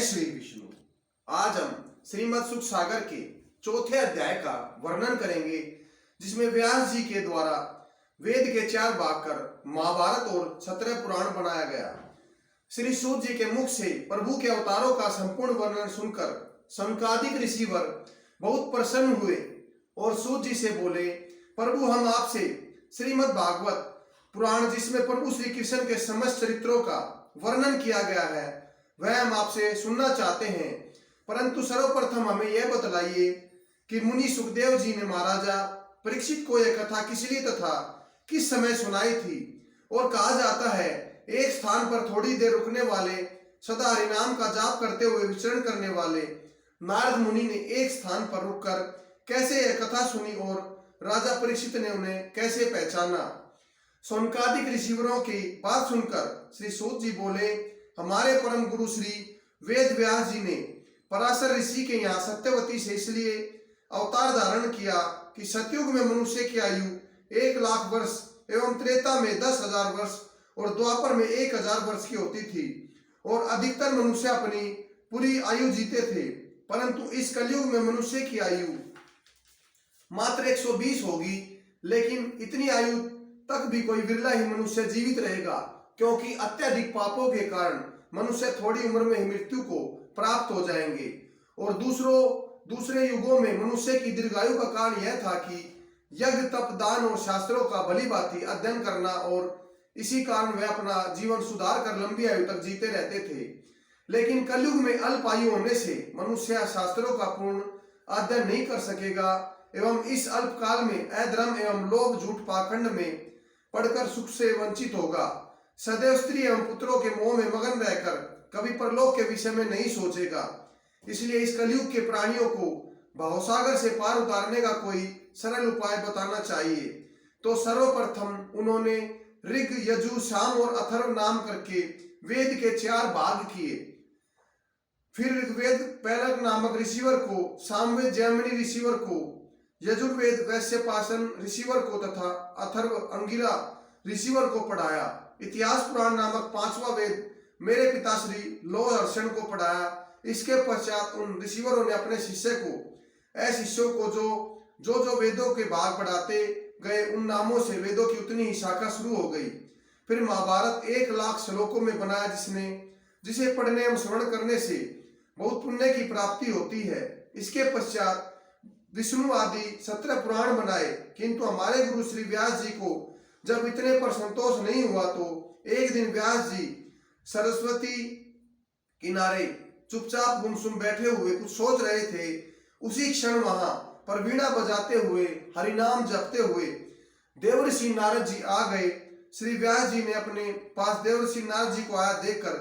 श्री विष्णु। आज हम श्रीमद् सुख सागर के चौथे अध्याय का वर्णन करेंगे, जिसमें व्यास जी के द्वारा वेद के 4 भाग कर महाभारत और 17 पुराण बनाया गया। श्री सूत जी के मुख से प्रभु के अवतारों का संपूर्ण वर्णन सुनकर सनकादिक ऋषिवर बहुत प्रसन्न हुए और सूत जी से बोले, प्रभु हम आपसे श्रीमद् भागवत पुराण, जिसमें प्रभु श्री कृष्ण के समस्त चरित्रों का वर्णन किया गया है, वह हम आपसे सुनना चाहते हैं। परंतु सर्वप्रथम हमें यह बतलाइए कि मुनि सुखदेव जी ने महाराजा परीक्षित को यह कथा किस लिए तथा किस समय सुनाई थी। और कहा जाता है, एक स्थान पर थोड़ी देर रुकने वाले, सदा हरिनाम का जाप करते हुए विचरण करने वाले नारद मुनि ने एक स्थान पर रुककर कैसे यह कथा सुनी और राजा परीक्षित ने उन्हें कैसे पहचाना। सौनकादिक ऋषिवरों की बात सुनकर श्री सूत जी बोले, हमारे परम गुरु श्री वेद व्यास जी ने पराशर ऋषि के यहाँ सत्यवती से इसलिए अवतार धारण किया कि सतयुग में मनुष्य की आयु 1,00,000 वर्ष एवं त्रेता में 10,000 वर्ष और द्वापर में 1,000 वर्ष की होती थी और अधिकतर मनुष्य अपनी पूरी आयु जीते थे। परंतु इस कलयुग में मनुष्य की आयु मात्र 120 होगी, लेकिन इतनी आयु तक भी कोई विरला ही मनुष्य जीवित रहेगा, क्योंकि अत्यधिक पापों के कारण मनुष्य थोड़ी उम्र में ही मृत्यु को प्राप्त हो जाएंगे। और दूसरे युगों में मनुष्य की दीर्घायु का कारण यह था कि यज्ञ, तप, दान और शास्त्रों का भली भांति अध्ययन करना, और इसी कारण वे अपना जीवन सुधार कर लंबी आयु तक जीते रहते थे। लेकिन कलयुग में अल्प आयु होने से मनुष्य शास्त्रों का पूर्ण अध्ययन नहीं कर सकेगा एवं इस अल्प काल में अधर्म एवं लोभ, झूठ, पाखंड में पढ़कर सुख से वंचित होगा। सदैव स्त्री एवं पुत्रों के मोह में मगन रहकर कभी परलोक के विषय में नहीं सोचेगा। इसलिए इस कलयुग के प्राणियों को भवसागर से पार उतारने का कोई सरल उपाय बताना चाहिए। तो सर्वप्रथम उन्होंने ऋग, यजु, साम और अथर्व नाम करके वेद के 4 भाग किए। फिर ऋग्वेद पैलक नामक ऋषिवर को, सामवेद जैमिनी ऋषिवर को, यजुर्वेद वैश्यपाशन ऋषिवर को तथा अथर्व अंगिरा ऋषिवर को पढ़ाया। इतिहास पुराण नामक 5वां वेद मेरे पिताश्री लोहर्षण को पढ़ाया। इसके पश्चात उन ऋषिवरों ने अपने शिष्य को, शिष्यों को जो वेदों के भाग पढ़ाते गए, उन नामों से वेदों की उतनी ही शाखा शुरू हो गई। फिर महाभारत 1,00,000 श्लोकों में बनाया, जिसे पढ़ने एवं श्रवण करने से बहुत पुण्य की प्राप्ति होती है। इसके पश्चात विष्णु आदि 17 पुराण बनाए। किंतु हमारे गुरु श्री व्यास जी को जब इतने पर संतोष नहीं हुआ, तो एक दिन व्यास जी सरस्वती किनारे चुपचाप गुमसुम बैठे हुए कुछ सोच रहे थे। उसी क्षण वहां पर वीणा बजाते हुए, हरिनाम जपते हुए देवर्षि नारद जी आ गए। श्री व्यास जी ने अपने पास देवर्षि नारद जी को आया देखकर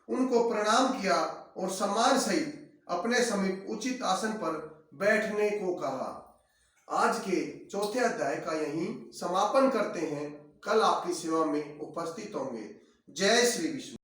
उनको प्रणाम किया और सम्मान सहित अपने समीप उचित आसन पर बैठने को कहा। आज के चौथे अध्याय का यहीं समापन करते हैं। कल आपकी सेवा में उपस्थित होंगे। जय श्री विष्णु।